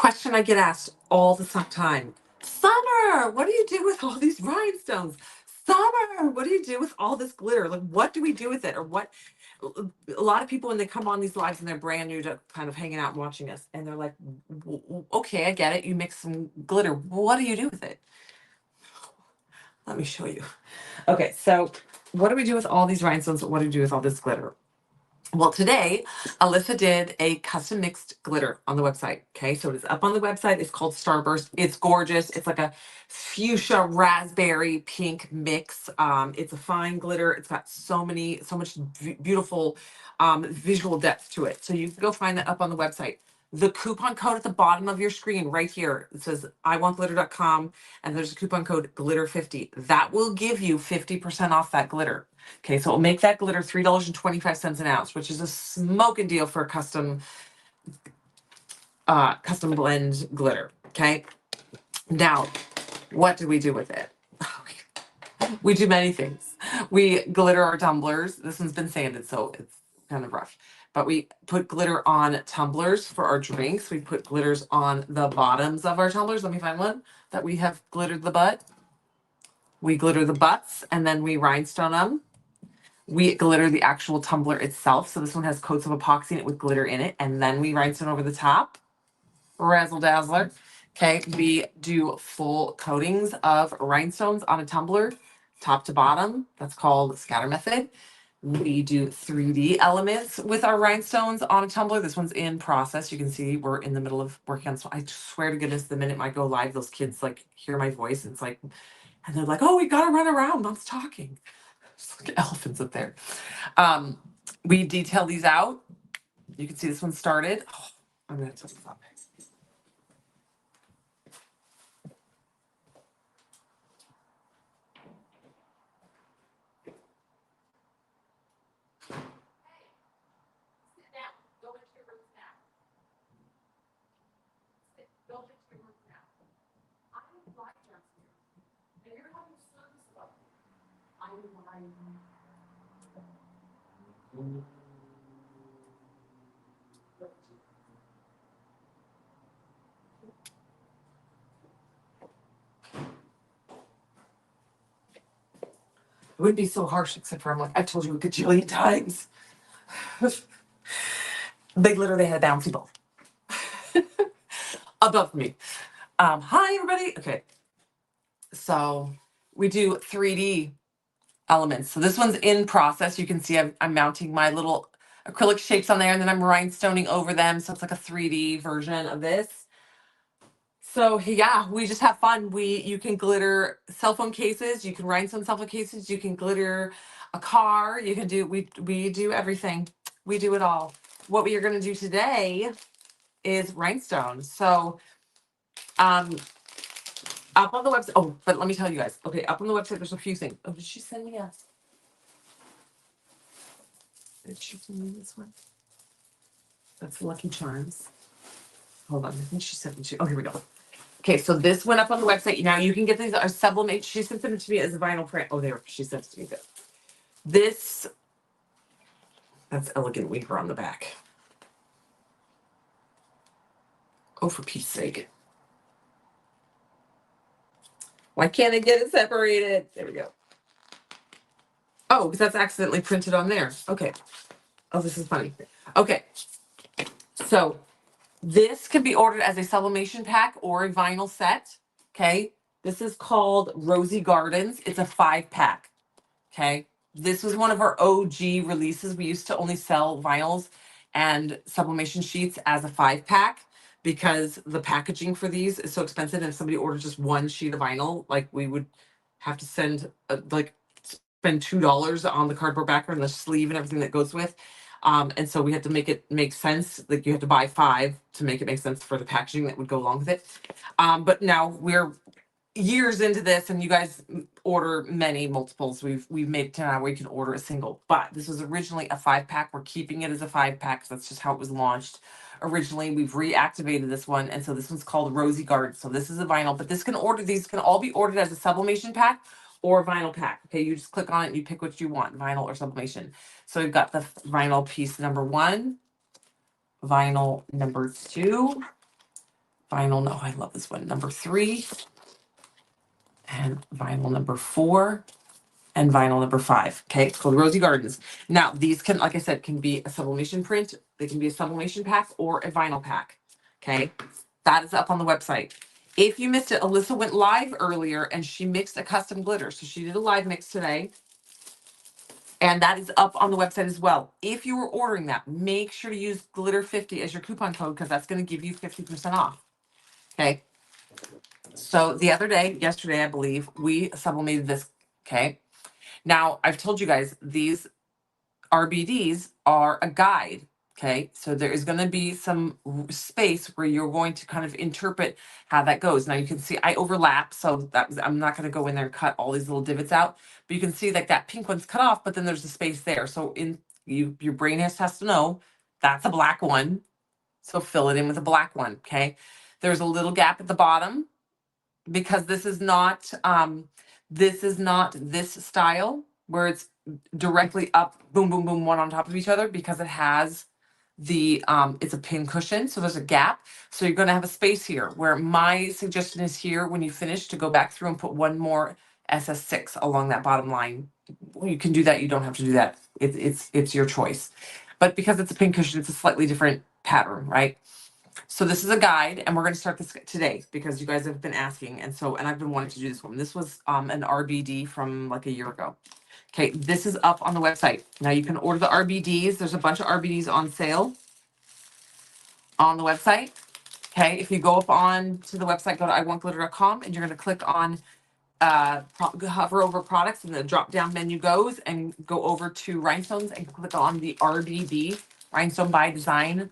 question I get asked all the time. Summer, what do you do with all these rhinestones? Summer, what do you do with all this glitter? Like, what do we do with it? Or what? A lot of people, when they come on these lives and they're brand new to kind of hanging out and watching us, and they're like, okay, I get it. You mix some glitter. What do you do with it? Let me show you. Okay, so what do we do with all these rhinestones? What do we do with all this glitter? Well, today, Alyssa did a custom mixed glitter on the website. Okay, so it is up on the website. It's called Starburst. It's gorgeous. It's like a fuchsia raspberry pink mix. It's a fine glitter. It's got so much beautiful visual depth to it. So you can go find that up on the website. The coupon code at the bottom of your screen right here, it says iwantglitter.com, and there's a coupon code glitter50. That will give you 50% off that glitter. Okay, so it'll make that glitter $3.25 an ounce, which is a smoking deal for a custom blend glitter. Okay, now what do we do with it? We do many things. We glitter our tumblers. This one's been sanded, so it's kind of rough. But we put glitter on tumblers for our drinks. We put glitters on the bottoms of our tumblers. Let me find one that we have glittered the butt. We glitter the butts, and then we rhinestone them. We glitter the actual tumbler itself. So this one has coats of epoxy in it with glitter in it, and then we rhinestone over the top. Razzle dazzler. Okay, we do full coatings of rhinestones on a tumbler, top to bottom. That's called scatter method. We do 3D elements with our rhinestones on a tumbler. This one's in process. You can see we're in the middle of working on. So I swear to goodness, the minute I go live, those kids like hear my voice. And it's like, and they're like, "Oh, we gotta run around. Mom's talking." There's like elephants up there. We detail these out. You can see this one started. Oh, I'm gonna touch this up. It wouldn't be so harsh, except for I'm like, I told you a gajillion times. They literally had a bouncy ball above me. Hi, everybody. Okay. So we do 3D elements. So this one's in process. You can see I'm mounting my little acrylic shapes on there, and then I'm rhinestoning over them. So it's like a 3D version of this. So yeah, we just have fun. You can glitter cell phone cases, you can rhinestone cell phone cases, you can glitter a car, you can do we do everything. We do it all. What we are going to do today is rhinestones. So up on the website, oh, but let me tell you guys. Okay, up on the website there's a few things. Oh, did she send me a Did she send me this one? That's Lucky Charms. Hold on, I think she sent me two. Oh, here we go. Okay, so this went up on the website. Now you can get these are sublimate. She sent them to me as a vinyl print. Oh, there, she sent it to me. Good. That's Elegant Weaver on the back. Oh, for Pete's sake. Why can't I get it separated? There we go. Oh, because that's accidentally printed on there. Okay. Oh, this is funny. Okay. So this can be ordered as a sublimation pack or a vinyl set. Okay. This is called Rosy Gardens. It's a 5-pack. Okay. This was one of our OG releases. We used to only sell vinyls and sublimation sheets as a 5-pack because the packaging for these is so expensive. And if somebody orders just one sheet of vinyl, like we would have to spend spend $2 on the cardboard backer and the sleeve and everything that goes with. And so we had to make it make sense. Like you had to buy 5 to make it make sense for the packaging that would go along with it. But now we're years into this, and you guys order many multiples. We've made it to now where you can order a single. But this was originally a 5-pack. We're keeping it as a 5-pack because that's just how it was launched originally. We've reactivated this one, and so this one's called Rosy Garden. So this is a vinyl, but these can all be ordered as a sublimation pack or vinyl pack. Okay, you just click on it and you pick what you want, vinyl or sublimation. So we've got the vinyl piece number 1, vinyl number 2, vinyl, no, I love this one, number 3, and vinyl number 4, and vinyl number 5. Okay, it's called Rosy Gardens. Now, these can, like I said, can be a sublimation print, they can be a sublimation pack or a vinyl pack. Okay, that is up on the website. If you missed it, Alyssa went live earlier and she mixed a custom glitter. So she did a live mix today. And that is up on the website as well. If you were ordering that, make sure to use glitter50 as your coupon code because that's going to give you 50% off. Okay. So the other day, yesterday, I believe, we sublimated this. Okay. Now, I've told you guys these RBDs are a guide. Okay. So there is going to be some space where you're going to kind of interpret how that goes. Now you can see I overlap. So I'm not going to go in there and cut all these little divots out, but you can see like that pink one's cut off, but then there's a space there. So your brain has to know that's a black one. So fill it in with a black one. Okay. There's a little gap at the bottom because this is not this style where it's directly up, boom, boom, boom, one on top of each other because it has the it's a pin cushion, so there's a gap. So you're going to have a space here where my suggestion is here when you finish to go back through and put one more SS6 along that bottom line. You can do that, you don't have to do that. It's your choice. But because it's a pin cushion, it's a slightly different pattern, right? So this is a guide, and we're going to start this today because you guys have been asking, and I've been wanting to do this one. This was an RBD from like a year ago. Okay, this is up on the website. Now you can order the RBDs. There's a bunch of RBDs on sale on the website. Okay, if you go up on to the website, go to iwantglitter.com, and you're going to click on hover over products, and the drop down menu goes and go over to rhinestones and click on the RBD rhinestone by design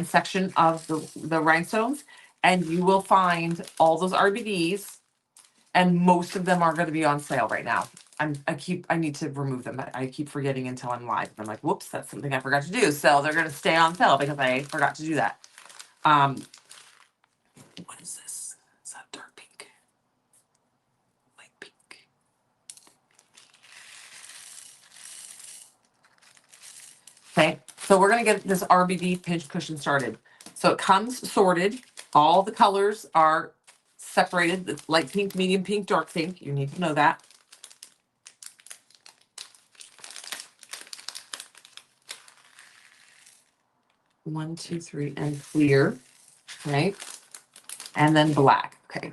section of the rhinestones, and you will find all those RBDs, and most of them are going to be on sale right now. I need to remove them. I keep forgetting until I'm live. I'm like, whoops, that's something I forgot to do. So they're going to stay on sale because I forgot to do that. What is this? Is that dark pink? Light pink. Okay, so we're gonna get this RBD pinch cushion started. So it comes sorted. All the colors are separated. It's light pink, medium pink, dark pink. You need to know that. One, two, three, and clear. Right? And then black. Okay.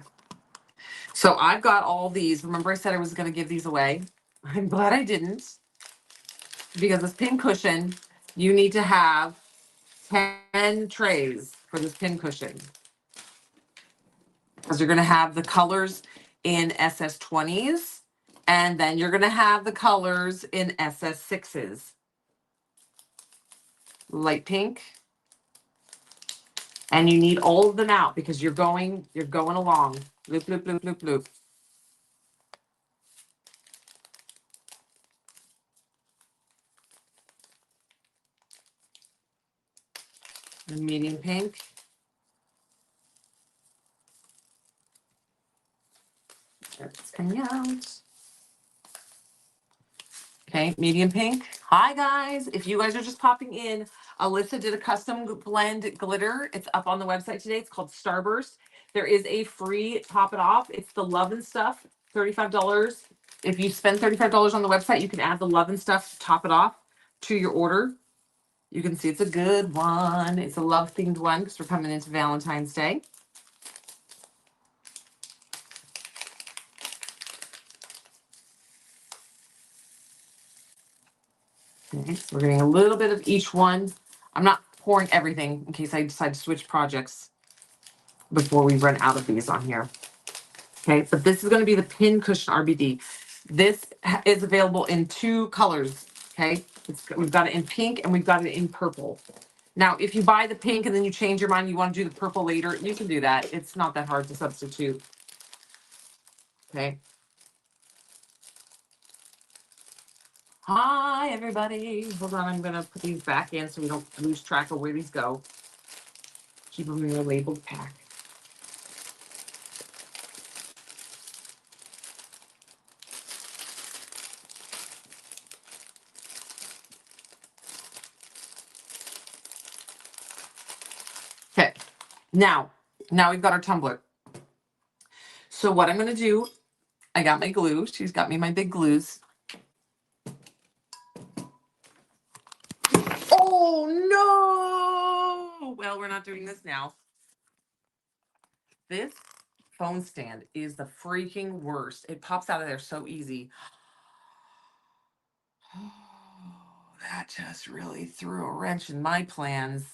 So I've got all these. Remember I said I was gonna give these away? I'm glad I didn't. Because this pin cushion, you need to have 10 trays for this pin cushion. Because you're going to have the colors in SS20s, and then you're going to have the colors in SS6s. Light pink. And you need all of them out because you're going along. Loop, loop, loop, loop, loop. The medium pink. It's coming out. Okay, medium pink. Hi guys, if you guys are just popping in, Alyssa did a custom blend glitter. It's up on the website today. It's called Starburst. There is a free top it off. It's the Love and Stuff, $35. If you spend $35 on the website, you can add the Love and Stuff top it off to your order. You can see it's a good one. It's a love themed one because we're coming into Valentine's Day. Okay, so we're getting a little bit of each one. I'm not pouring everything in case I decide to switch projects before we run out of these on here. Okay, but this is going to be the pin cushion RBD. This is available in 2 colors. Okay, we've got it in pink and we've got it in purple. Now, if you buy the pink and then you change your mind, you want to do the purple later, you can do that. It's not that hard to substitute. Okay. Hi, everybody. Hold on, I'm going to put these back in so we don't lose track of where these go. Keep them in your labeled pack. Okay, now Now we've got our tumbler. So what I'm going to do, I got my glue. She's got me my big glues. Oh no! Well, we're not doing this now. This phone stand is the freaking worst. It pops out of there so easy. Oh, that just really threw a wrench in my plans.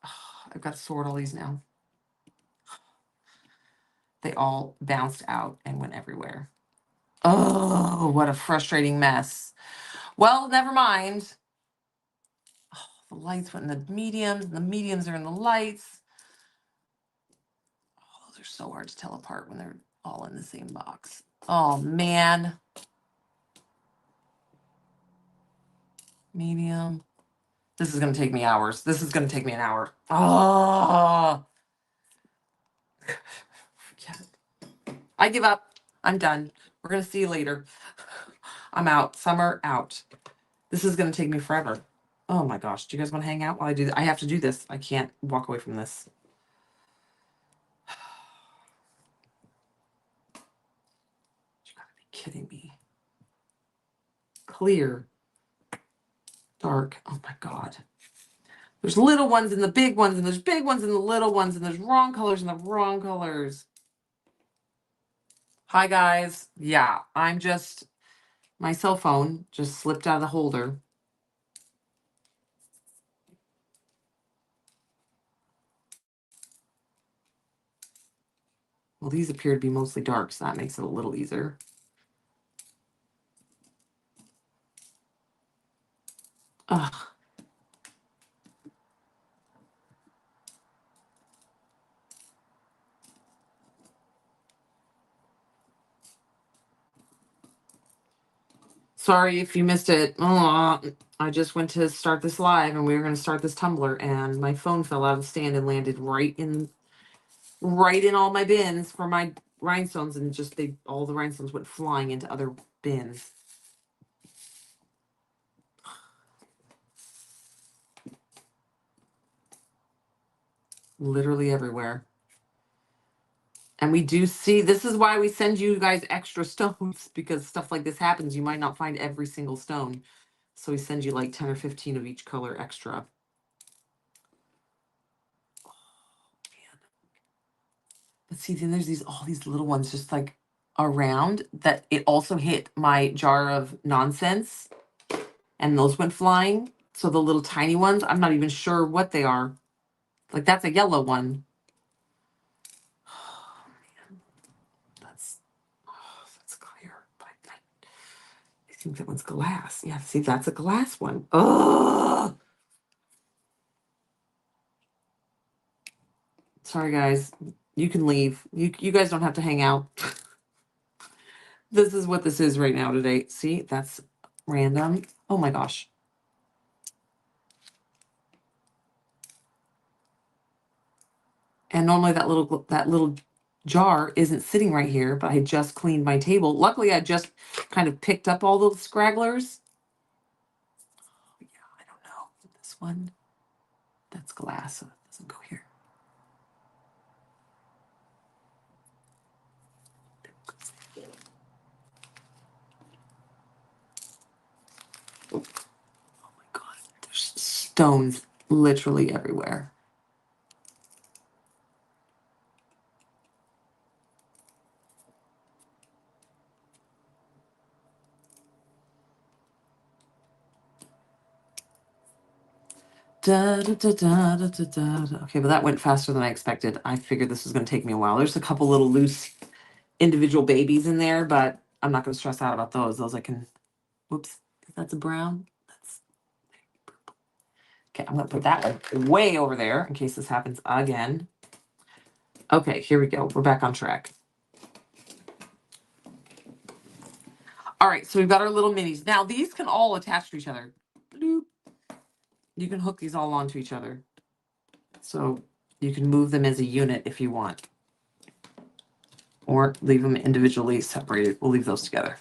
Oh, I've got to sort all these now. They all bounced out and went everywhere. Oh, what a frustrating mess. Well, never mind. Oh, the lights went in the mediums, and the mediums are in the lights. Oh, those are so hard to tell apart when they're all in the same box. Oh, man. Medium. This is going to take me hours. This is going to take me an hour. Oh, forget it. I give up. I'm done. We're going to see you later. I'm out. Summer out. This is going to take me forever. Oh my gosh. Do you guys want to hang out while I do this? I have to do this. I can't walk away from this. You gotta be kidding me. Clear. Dark. Oh my God. There's little ones and the big ones, and there's big ones and the little ones, and there's wrong colors and the wrong colors. Hi guys. Yeah, my cell phone just slipped out of the holder. Well, these appear to be mostly dark, so that makes it a little easier. Ugh. Sorry if you missed it. I just went to start this live and we were going to start this tumbler and my phone fell out of the stand and landed right in all my bins for my rhinestones, and just all the rhinestones went flying into other bins. Literally everywhere. And we do see, this is why we send you guys extra stones, because stuff like this happens. You might not find every single stone. So we send you like 10 or 15 of each color extra. Oh, man. But see, then there's all these little ones just like around that it also hit my jar of nonsense and those went flying. So the little tiny ones, I'm not even sure what they are. Like that's a yellow one. Oh, man. That's clear. But I think that one's glass. Yeah, see, that's a glass one. Oh, sorry guys. You can leave. You guys don't have to hang out. This is what this is right now today. See, that's random. Oh my gosh. And normally that little jar isn't sitting right here, but I just cleaned my table. Luckily, I just kind of picked up all those scragglers. Oh, yeah, I don't know. This one, that's glass, so it doesn't go here. Oh my God, there's stones literally everywhere. Da, da, da, da, da, da, da. Okay, but that went faster than I expected. I figured this was going to take me a while. There's a couple little loose individual babies in there, but I'm not going to stress out about those. Those I can, whoops, that's a brown. That's purple. Okay, I'm going to put that one way over there in case this happens again. Okay, here we go. We're back on track. All right, so we've got our little minis. Now, these can all attach to each other. Bloop. You can hook these all onto each other. So you can move them as a unit if you want. Or leave them individually separated. We'll leave those together.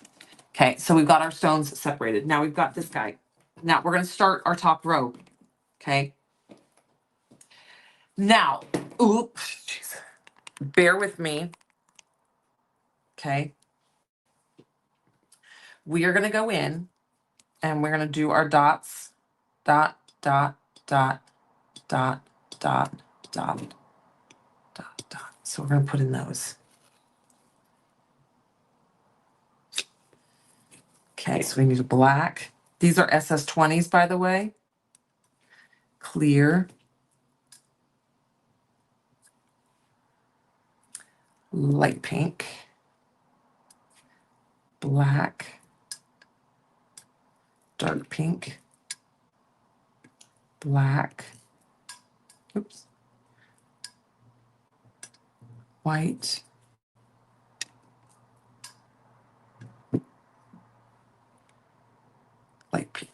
Okay, so we've got our stones separated. Now we've got this guy. Now we're going to start our top row. Okay. Now, oops, jeez. Bear with me. Okay. We are going to go in and we're going to do our dots. Dot, dot, dot, dot, dot, dot, dot, dot. So we're going to put in those. Okay, so we need a black. These are SS20s, by the way. Clear. Light pink. Black. Dark pink. Black. Oops. White. Light pink.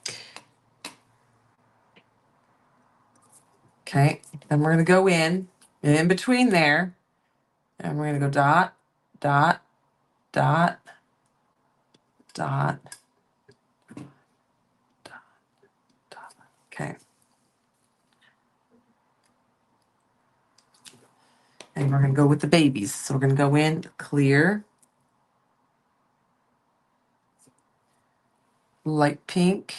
Okay, then we're going to go in between there, and we're going to go dot, dot, dot, dot, dot, dot. Okay. And we're going to go with the babies. So we're going to go in clear, light pink.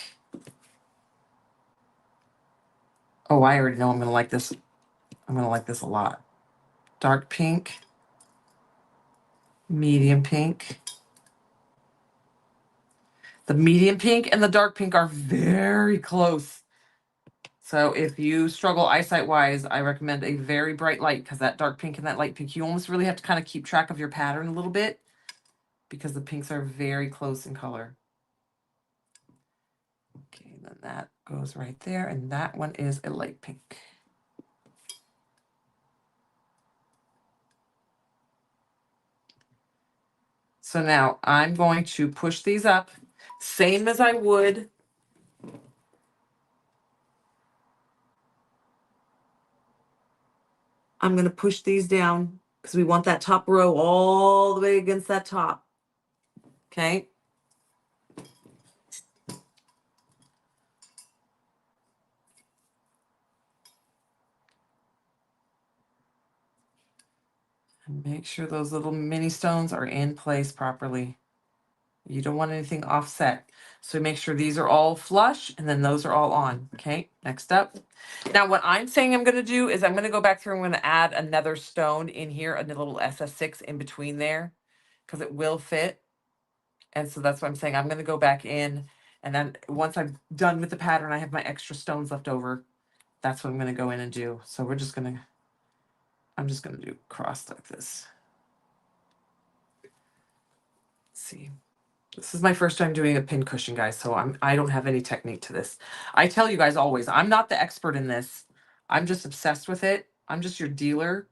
Oh, I already know I'm going to like this. I'm going to like this a lot. Dark pink, medium pink. The medium pink and the dark pink are very close. So if you struggle eyesight wise, I recommend a very bright light because that dark pink and that light pink, you almost really have to kind of keep track of your pattern a little bit because the pinks are very close in color. Okay, then that goes right there. And that one is a light pink. So now I'm going to push these up, same as I would. I'm going to push these down because we want that top row all the way against that top. Okay. And make sure those little mini stones are in place properly. You don't want anything offset. So make sure these are all flush and then those are all on. Okay, next up. Now what I'm saying I'm going to do is I'm going to go back through and I'm going to add another stone in here, a little SS6 in between there because it will fit. And so that's what I'm saying. I'm going to go back in and then once I'm done with the pattern, I have my extra stones left over. That's what I'm going to go in and do. So I'm just going to do cross like this. Let's see. This is my first time doing a pin cushion, guys, so I don't have any technique to this. I tell you guys always, I'm not the expert in this. I'm just obsessed with it. I'm just your dealer,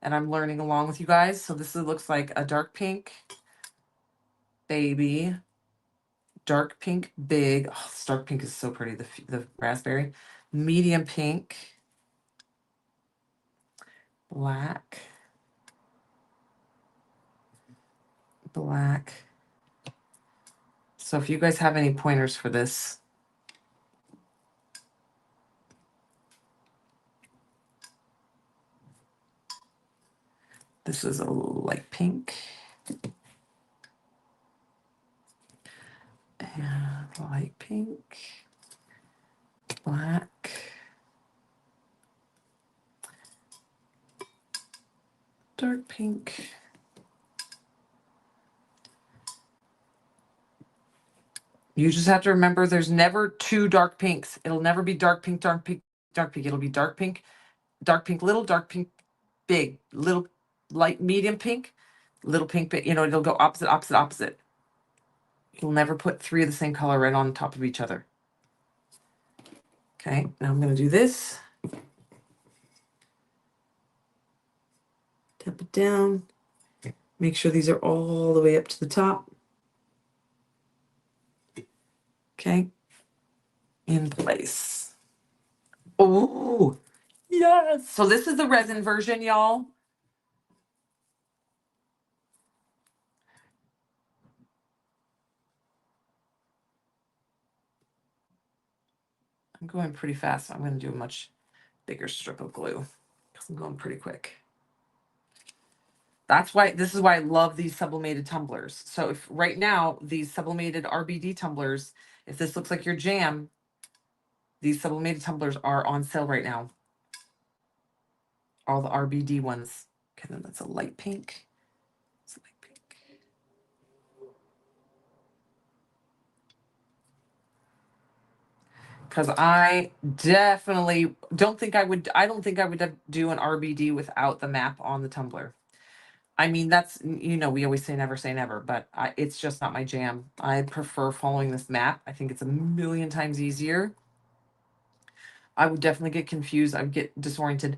and I'm learning along with you guys. So this looks like a dark pink baby, dark pink big. Oh, this dark pink is so pretty, the raspberry. Medium pink, black, black. So if you guys have any pointers for this, this is a light pink. And light pink, black, dark pink. You just have to remember there's never two dark pinks. It'll never be dark pink, dark pink, dark pink. It'll be dark pink, little, dark pink, big, little, light, medium pink, little pink, you know, it'll go opposite, opposite, opposite. You'll never put three of the same color right on top of each other. Okay, now I'm going to do this. Tap it down. Make sure these are all the way up to the top. Okay. In place. Oh, yes. So this is the resin version, y'all. I'm going pretty fast. So I'm going to do a much bigger strip of glue because I'm going pretty quick. This is why I love these sublimated tumblers. So if right now, these sublimated RBD tumblers, if this looks like your jam, these sublimated tumblers are on sale right now. All the RBD ones. Okay, then that's a light pink. It's a light pink. Because I definitely don't think I would do an RBD without the map on the tumbler. I mean, that's, we always say never, but it's just not my jam. I prefer following this map. I think it's a million times easier. I would definitely get confused. I would get disoriented,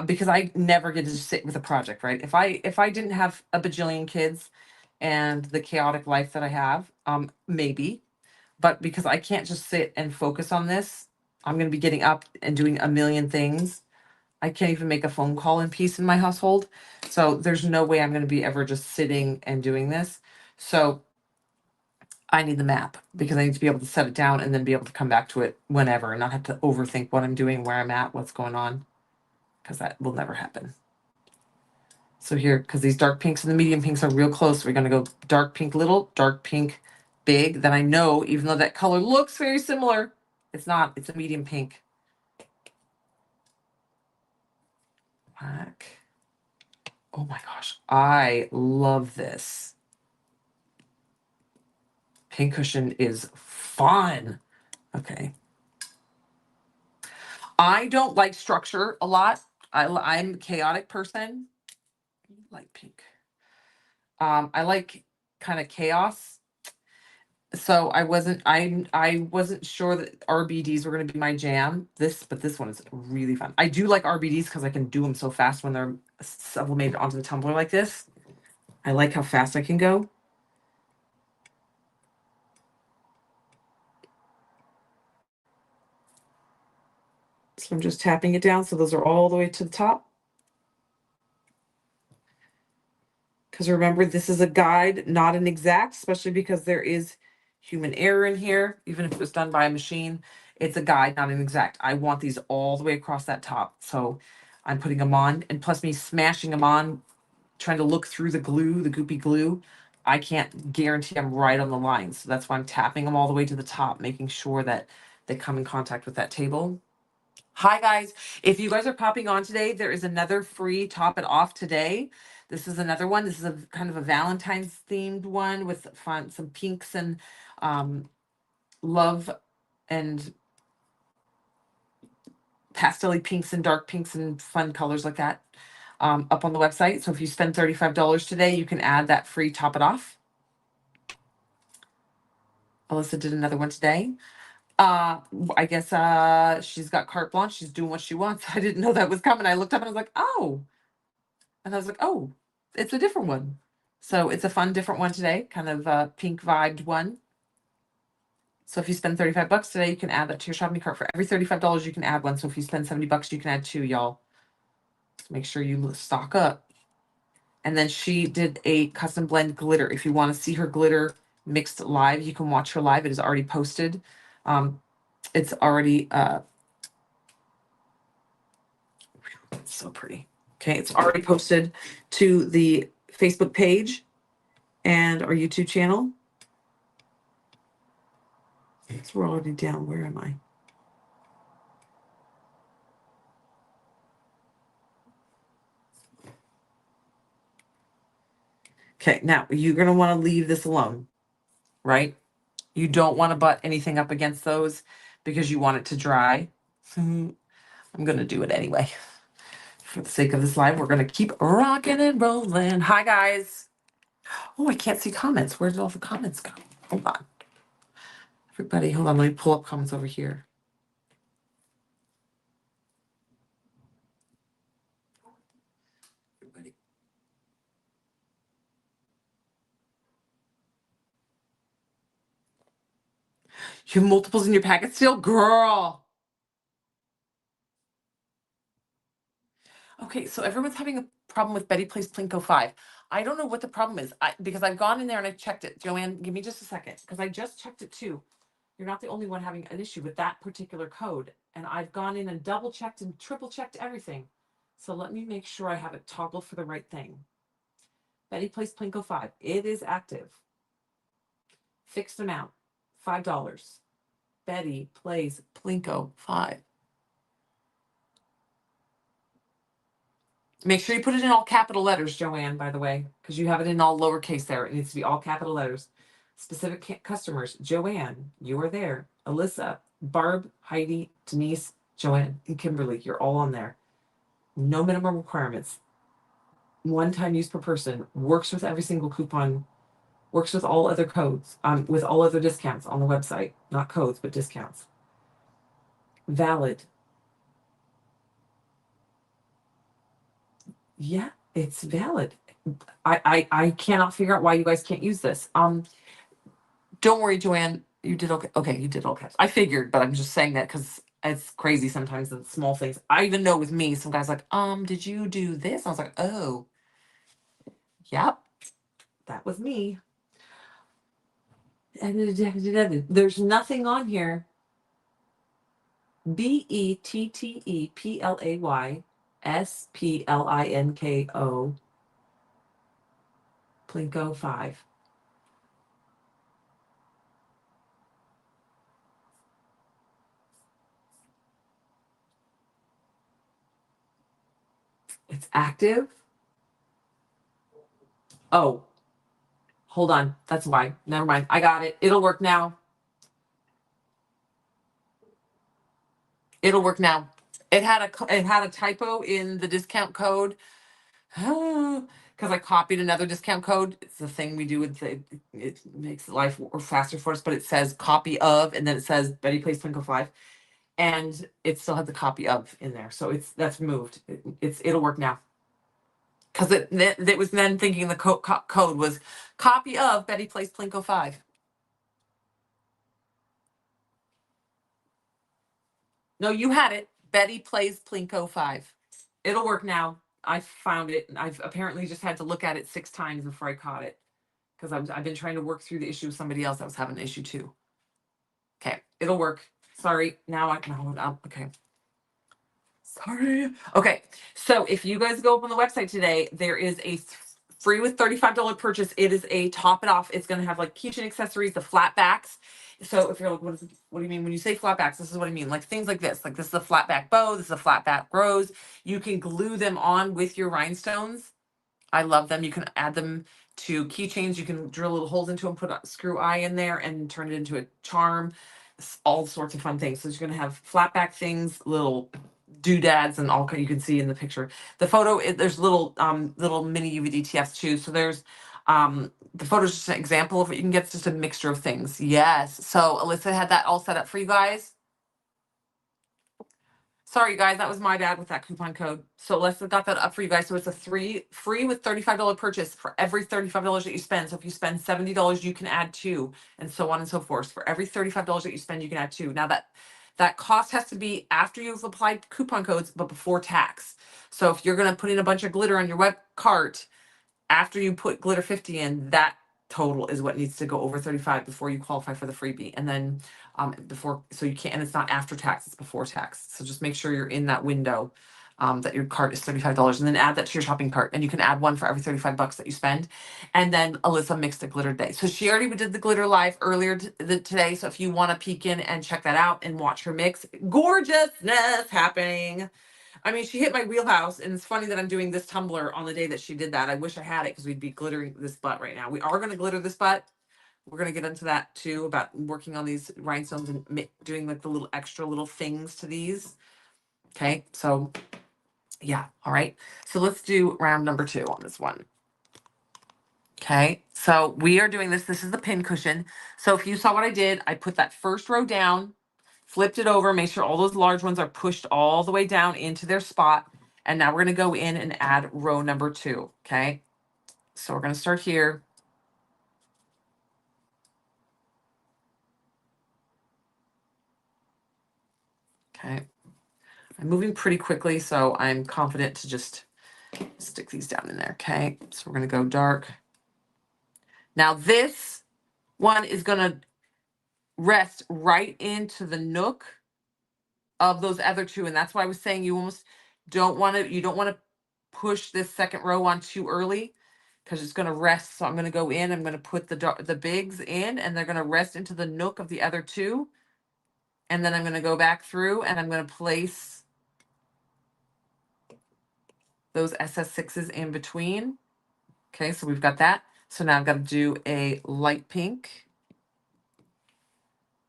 because I never get to sit with a project, right? If I didn't have a bajillion kids and the chaotic life that I have, maybe, but because I can't just sit and focus on this, I'm going to be getting up and doing a million things. I can't even make a phone call in peace in my household. So there's no way I'm going to be ever just sitting and doing this. So I need the map because I need to be able to set it down and then be able to come back to it whenever and not have to overthink what I'm doing, where I'm at, what's going on, because that will never happen. So here, because these dark pinks and the medium pinks are real close, we're going to go dark pink little, dark pink big. Then I know, even though that color looks very similar, it's not. It's a medium pink. Black. Oh my gosh, I love this. Pink cushion is fun. Okay. I don't like structure a lot. I'm a chaotic person. Light pink. I like kind of chaos. So I wasn't sure that RBDs were going to be my jam. But this one is really fun. I do like RBDs because I can do them so fast when they're sublimated onto the tumbler like this. I like how fast I can go. So I'm just tapping it down. So those are all the way to the top. Because remember, this is a guide, not an exact, especially because there is human error in here. Even if it was done by a machine, it's a guide, not an exact. I want these all the way across that top. So I'm putting them on, and plus me smashing them on, trying to look through the glue, the goopy glue. I can't guarantee I'm right on the line. So that's why I'm tapping them all the way to the top, making sure that they come in contact with that table. Hi guys, if you guys are popping on today, there is another free Top It Off today. This is another one. This is a kind of a Valentine's themed one with fun, some pinks and love and pastel pinks and dark pinks and fun colors like that, up on the website. So if you spend $35 today, you can add that free Top It Off. Alyssa did another one today. I guess she's got carte blanche. She's doing what she wants. I didn't know that was coming. I looked up and I was like, oh. And I was like, oh, it's a different one. So it's a fun, different one today, kind of a pink vibed one. So if you spend $35 today, you can add that to your shopping cart. For every $35, you can add one. So if you spend $70, you can add two, y'all. So make sure you stock up. And then she did a custom blend glitter. If you want to see her glitter mixed live, you can watch her live. It is already posted. It's already it's so pretty. Okay, it's already posted to the Facebook page and our YouTube channel. So we're already down. Where am I? Okay, now you're going to want to leave this alone, right? You don't want to butt anything up against those because you want it to dry. I'm going to do it anyway. For the sake of this live, we're going to keep rocking and rolling. Hi, guys. Oh, I can't see comments. Where did all the comments go? Hold on. Everybody, hold on. Let me pull up comments over here. Everybody. You have multiples in your packet still? Girl. Okay, so everyone's having a problem with Betty Plays Plinko 5. I don't know what the problem is because I've gone in there and I've checked it. Joanne, give me just a second because I just checked it too. You're not the only one having an issue with that particular code. and I've gone in and double checked and triple checked everything. So let me make sure I have it toggled for the right thing. Betty Place Plinko 5. It is active. Fixed amount, $5. Betty Plays Plinko 5. Make sure you put it in all capital letters, Joanne, by the way, because you have it in all lowercase there. It needs to be all capital letters. Specific customers, Joanne, you are there. Alyssa, Barb, Heidi, Denise, Joanne, and Kimberly, you're all on there. No minimum requirements. One-time use per person. Works with every single coupon. Works with all other codes, with all other discounts on the website. Not codes, but discounts. Valid. Yeah, it's valid. I cannot figure out why you guys can't use this. Don't worry, Joanne. You did okay. Okay, you did okay. I figured, but I'm just saying that because it's crazy sometimes the small things. I even know with me, some guys like, did you do this? I was like, oh, yep, that was me. There's nothing on here. BETTEPLAYSPLINKO Plinko 5. It's active. Oh, hold on. That's why. Never mind. I got it. It'll work now. It'll work now. It had a typo in the discount code because I copied another discount code. It's the thing we do with it makes life faster for us, but it says copy of, and then it says Betty Place Plinko 5, and it still had the copy of in there. So that's moved. It'll work now. Because it was then thinking the code was copy of Betty Place Plinko 5. No, you had it. Betty Plays Plinko 5. It'll work now. I found it. I've apparently just had to look at it 6 times before I caught it. Because I've been trying to work through the issue with somebody else that was having an issue too. Okay, it'll work. Sorry. Okay. Sorry. Okay, so if you guys go up on the website today, there is a free with $35 purchase. It is a top it off. It's going to have like keychain accessories, the flat backs. So if you're like, what do you mean when you say flat backs? This is what I mean. Like things like this. Like this is a flat back bow. This is a flat back rose. You can glue them on with your rhinestones. I love them. You can add them to keychains. You can drill little holes into them, put a screw eye in there, and turn it into a charm. All sorts of fun things. So you're going to have flat back things, little doodads, and all you can see in the picture. The photo, there's little mini UVDTFs too. So there's the photo's just an example of what you can get. It's just a mixture of things. Yes. So Alyssa had that all set up for you guys. Sorry, guys, that was my bad with that coupon code. So let's got that up for you guys. So it's a free with $35 purchase for every $35 that you spend. So if you spend $70, you can add 2, and so on and so forth. For every $35 that you spend, you can add 2. Now that cost has to be after you've applied coupon codes, but before tax. So if you're going to put in a bunch of glitter on your web cart, after you put glitter 50 in, that total is what needs to go over 35 before you qualify for the freebie. And then before, so you can't, and it's not after tax, it's before tax. So just make sure you're in that window, that your cart is $35, and then add that to your shopping cart. And you can add one for every $35 that you spend. And then Alyssa mixed the glitter today. So she already did the glitter live earlier today. So if you want to peek in and check that out and watch her mix, gorgeousness happening. I mean, she hit my wheelhouse, and it's funny that I'm doing this tumbler on the day that she did that. I wish I had it because we'd be glittering this butt right now. We are going to glitter this butt. We're going to get into that too, about working on these rhinestones and doing like the little extra little things to these. Okay, so yeah, all right. So let's do round number 2 on this one. Okay, so we are doing this. This is the pin cushion. So if you saw what I did, I put that first row down, flipped it over, make sure all those large ones are pushed all the way down into their spot. And now we're going to go in and add row number 2. Okay. So we're going to start here. Okay. I'm moving pretty quickly, so I'm confident to just stick these down in there. Okay. So we're going to go dark. Now this one is going to rest right into the nook of those other two. And that's why I was saying you almost you don't want to push this second row on too early because it's going to rest. So I'm going to go in, I'm going to put the bigs in, and they're going to rest into the nook of the other two. And then I'm going to go back through and I'm going to place those SS6s in between. Okay, so we've got that. So now I've got to do a light pink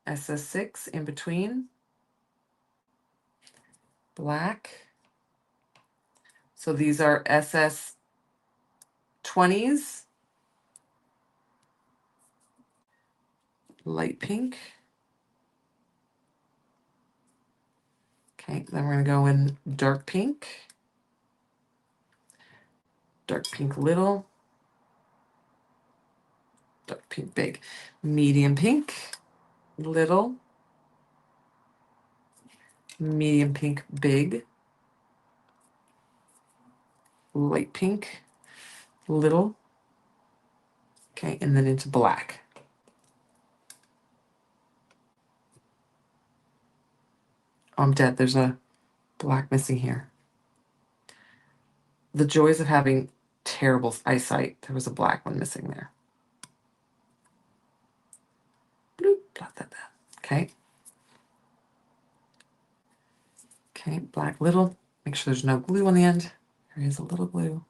SS6 in between, black. So these are SS20s, light pink. Okay, then we're going to go in dark pink little, dark pink big, medium pink little, medium pink big, light pink little. Okay, and then into black. Oh, I'm dead. There's a black missing here. The joys of having terrible eyesight. There was a black one missing there. Bloop, dot, dot, dot. Okay. Okay, black little. Make sure there's no glue on the end. There is a little glue.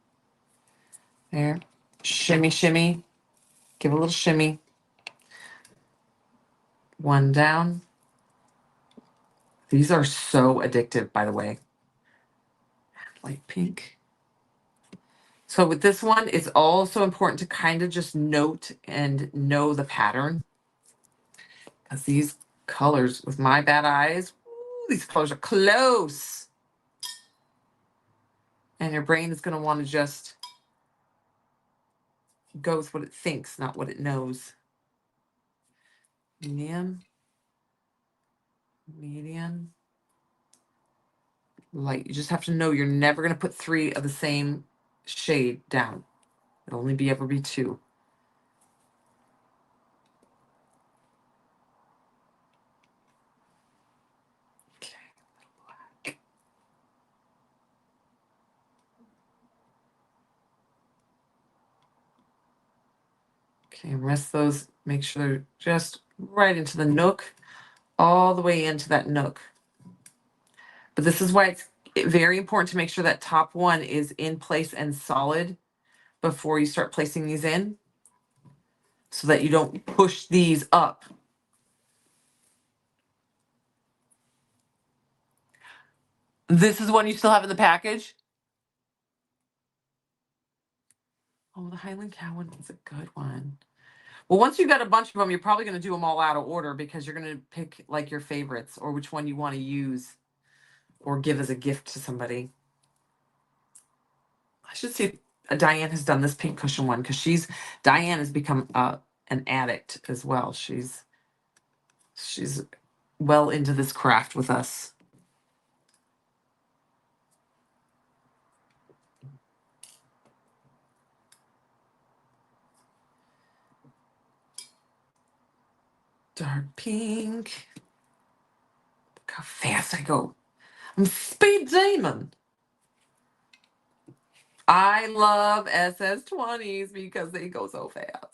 There. Shimmy, shimmy. Give a little shimmy. One down. These are so addictive, by the way. Light pink. So with this one, it's also important to kind of just note and know the pattern. Because these colors, with my bad eyes, ooh, these colors are close. And your brain is going to want to just go with what it thinks, not what it knows. Medium. Medium. Light. You just have to know you're never going to put 3 of the same shade down. It'll only ever be 2. Okay. Okay, rest those, make sure they're just right into the nook, all the way into that nook. But this is why it's very important to make sure that top one is in place and solid before you start placing these in, so that you don't push these up. This is one you still have in the package? Oh, the Highland Cow one is a good one. Well, once you've got a bunch of them, you're probably going to do them all out of order because you're going to pick like your favorites or which one you want to use or give as a gift to somebody. I should see if Diane has done this pink cushion one because Diane has become an addict as well. She's well into this craft with us. Dark pink. Look how fast I go. I'm speed demon. I love SS20s because they go so fast.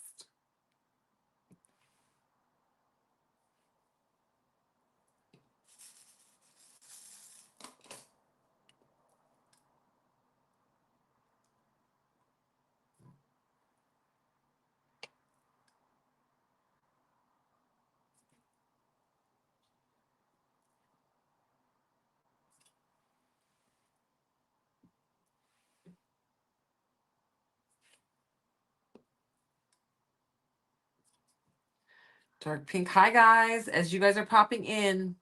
Dark pink. Hi guys, as you guys are popping in,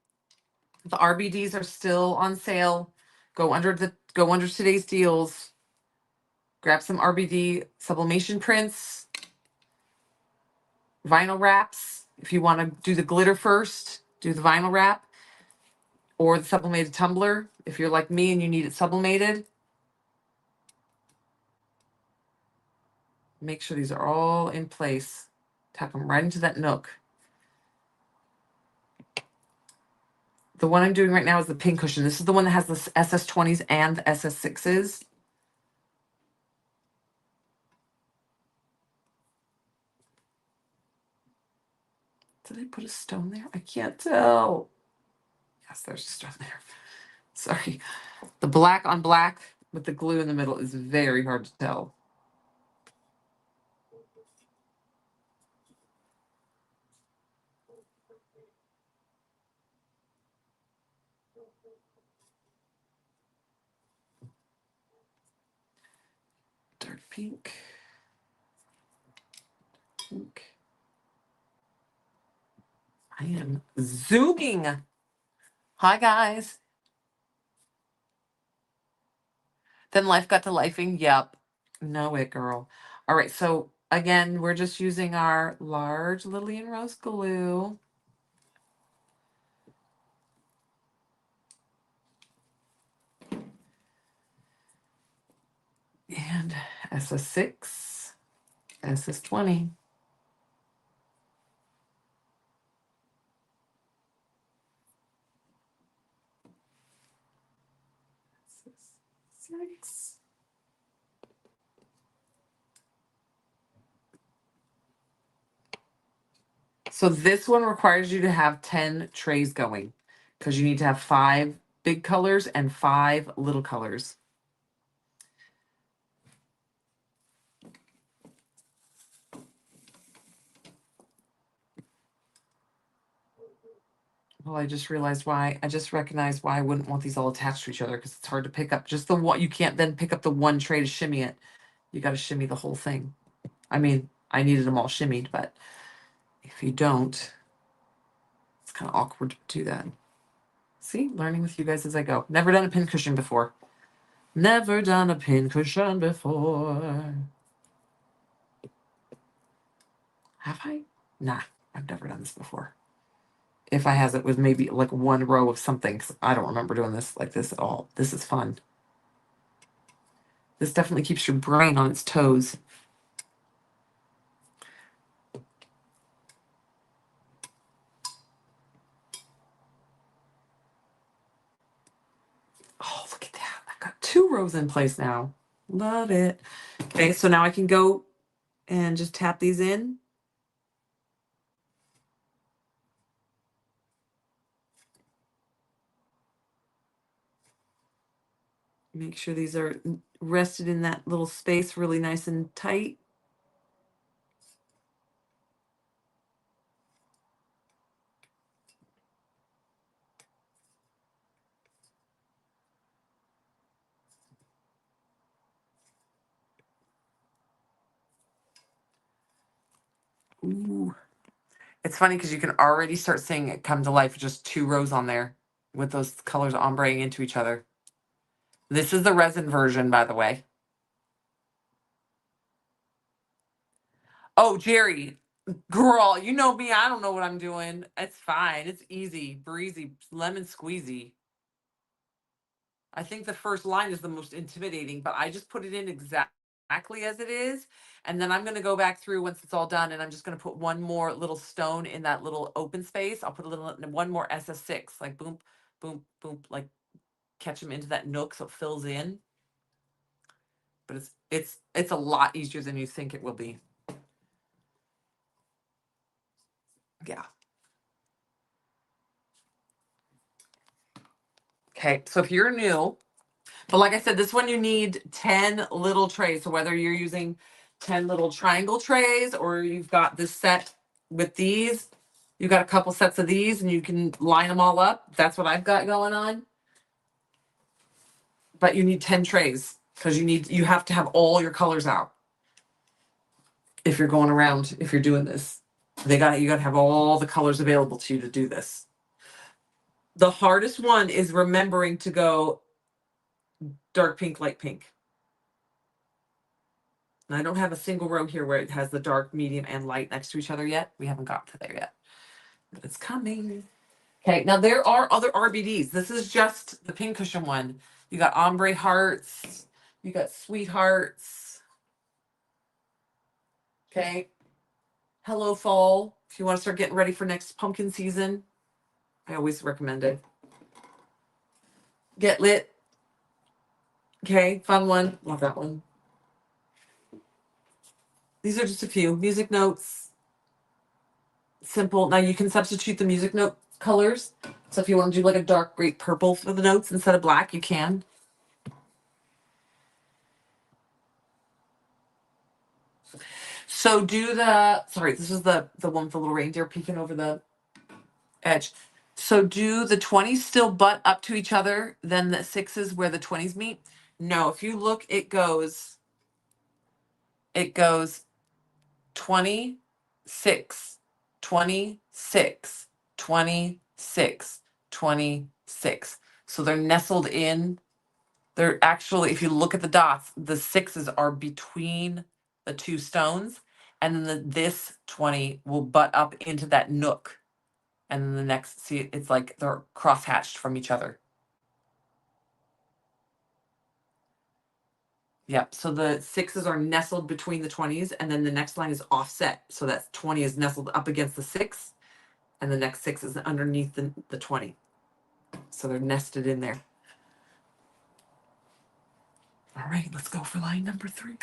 the RBDs are still on sale. Go under today's deals. Grab some RBD sublimation prints, vinyl wraps. If you want to do the glitter first, do the vinyl wrap or the sublimated tumbler. If you're like me and you need it sublimated, make sure these are all in place. Tap them right into that nook. The one I'm doing right now is the pin cushion. This is the one that has the SS20s and the SS6s. Did I put a stone there? I can't tell. Yes, there's a stone there. Sorry. The black on black with the glue in the middle is very hard to tell. Dark pink. Pink. I am zooming. Hi, guys. Then life got to lifing. Yep. Know it, girl. All right. So again, we're just using our large Lillian Rose glue. And SS6, SS20. SS6. So this one requires you to have 10 trays going because you need to have 5 big colors and 5 little colors. Well, I just realized why. I just recognized why I wouldn't want these all attached to each other because it's hard to pick up just the one. You can't then pick up the one tray to shimmy it. You got to shimmy the whole thing. I mean, I needed them all shimmied, but if you don't, it's kind of awkward to do that. See, learning with you guys as I go. Never done a pin cushion before. Never done a pin cushion before. Have I? Nah, I've never done this before. If I has, it was maybe like one row of something. 'Cause I don't remember doing this like this at all. This is fun. This definitely keeps your brain on its toes. Oh, look at that. I've got 2 rows in place now. Love it. Okay, so now I can go and just tap these in. Make sure these are rested in that little space really nice and tight. Ooh. It's funny because you can already start seeing it come to life with just 2 rows on there with those colors ombreing into each other. This is the resin version, by the way. Oh, Jerry, girl, you know me. I don't know what I'm doing. It's fine. It's easy, breezy, lemon squeezy. I think the first line is the most intimidating, but I just put it in exactly as it is. And then I'm going to go back through once it's all done, and I'm just going to put one more little stone in that little open space. I'll put a little, one more SS6, like boom, boom, boom, like catch them into that nook so it fills in. But it's a lot easier than you think it will be. Yeah. Okay, so if you're new, but like I said, this one you need 10 little trays. So whether you're using 10 little triangle trays or you've got this set with these, you got a couple sets of these and you can line them all up. That's what I've got going on. But you need 10 trays because you have to have all your colors out if you're going around, if you're doing this. You got to have all the colors available to you to do this. The hardest one is remembering to go dark pink, light pink. And I don't have a single row here where it has the dark, medium, and light next to each other yet. We haven't got to there yet, but it's coming. Okay, now there are other RBDs. This is just the pincushion one. You got ombre hearts. You got sweethearts. Okay. Hello, fall. If you want to start getting ready for next pumpkin season, I always recommend it. Get lit. Okay, fun one. Love that one. These are just a few music notes. Simple. Now you can substitute the music note colors. So if you want to do like a dark great purple for the notes instead of black, you can. So do the, sorry, this is the one with the little reindeer peeking over the edge. So do the 20s still butt up to each other, then the 6s where the 20s meet? No, if you look, it goes 26, 26, 26, 26. So they're nestled in. They're actually, if you look at the dots, the 6s are between the two stones, and then this 20 will butt up into that nook. And then the next, see, it's like they're cross-hatched from each other. Yep. So the 6s are nestled between the 20s, and then the next line is offset. So that 20 is nestled up against the 6, and the next 6 is underneath the 20. So they're nested in there. All right, let's go for line number 3.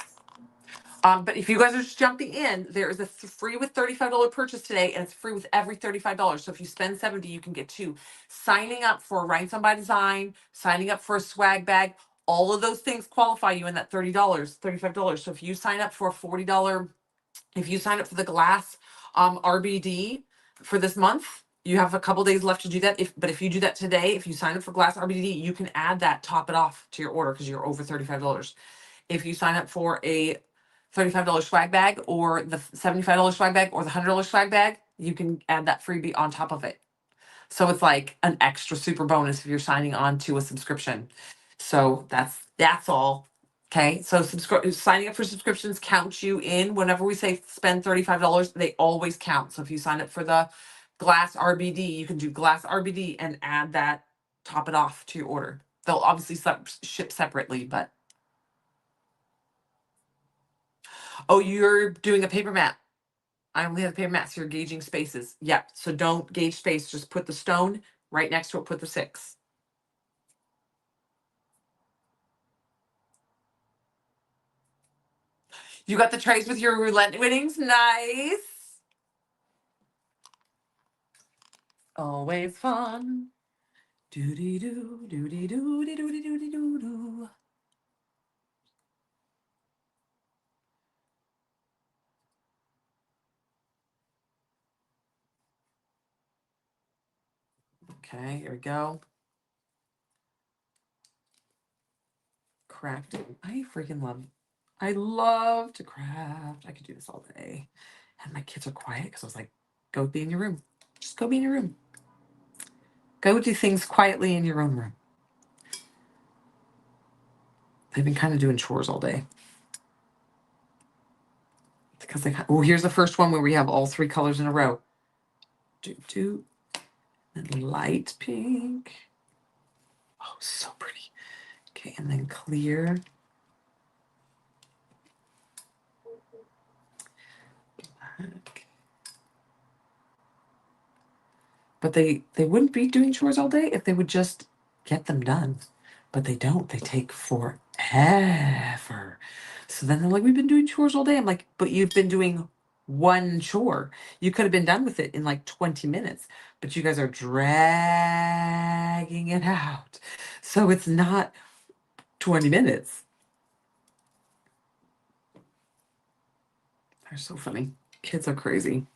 But if you guys are just jumping in, there is a free with $35 purchase today, and it's free with every $35. So if you spend 70, you can get 2. Signing up for Rhinestone by Design, signing up for a swag bag, all of those things qualify you in that $30, $35. So if you sign up for a $40, if you sign up for the glass RBD for this month, you have a couple days left to do that. But if you do that today, if you sign up for glass RBD, you can add that, top it off to your order because you're over $35. If you sign up for a $35 swag bag or the $75 swag bag or the $100 swag bag, you can add that freebie on top of it. So it's like an extra super bonus if you're signing on to a subscription. So that's all. Okay. So signing up for subscriptions counts you in. Whenever we say spend $35, they always count. So if you sign up for the glass RBD, you can do glass RBD and add that, top it off to your order. They'll obviously ship separately, but oh, you're doing a paper mat. I only have paper mats. You're gauging spaces. Yep. So don't gauge space. Just put the stone right next to it. Put the 6. You got the trays with your roulette winnings. Nice. Always fun. Doody doo, doody doody doody doody doo doo. Okay, here we go. Crafting. I love to craft. I could do this all day. And my kids are quiet because I was like, go be in your room. Just go be in your room. Go do things quietly in your own room. They've been kind of doing chores all day. Because here's the first one where we have all 3 colors in a row. And light pink. Oh, so pretty. Okay, and then clear. Black. But they wouldn't be doing chores all day if they would just get them done. But they don't. They take forever. So then they're like, we've been doing chores all day. I'm like, but you've been doing one chore. You could have been done with it in like 20 minutes, but you guys are dragging it out. So it's not 20 minutes. They're so funny. Kids are crazy.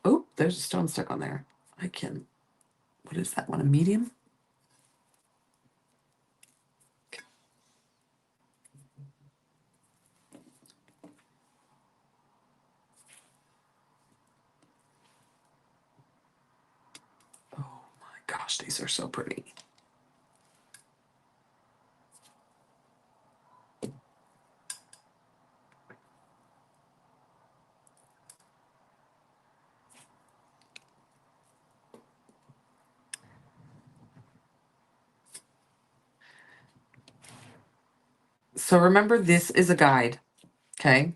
Oh, there's a stone stuck on there. What is that one? A medium? Oh my gosh, these are so pretty. So remember, this is a guide, okay?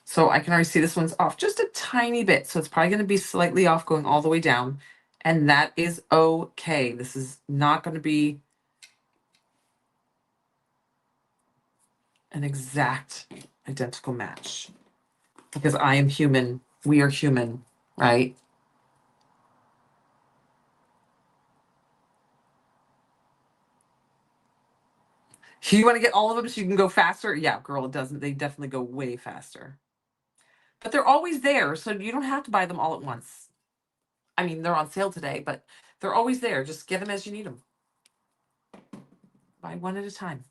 So I can already see this one's off just a tiny bit. So it's probably going to be slightly off going all the way down. And that is okay. This is not going to be an exact identical match because I am human. We are human, right? You want to get all of them so you can go faster? Yeah, girl, it doesn't. They definitely go way faster. But they're always there, so you don't have to buy them all at once. I mean, they're on sale today, but they're always there. Just get them as you need them. Buy one at a time.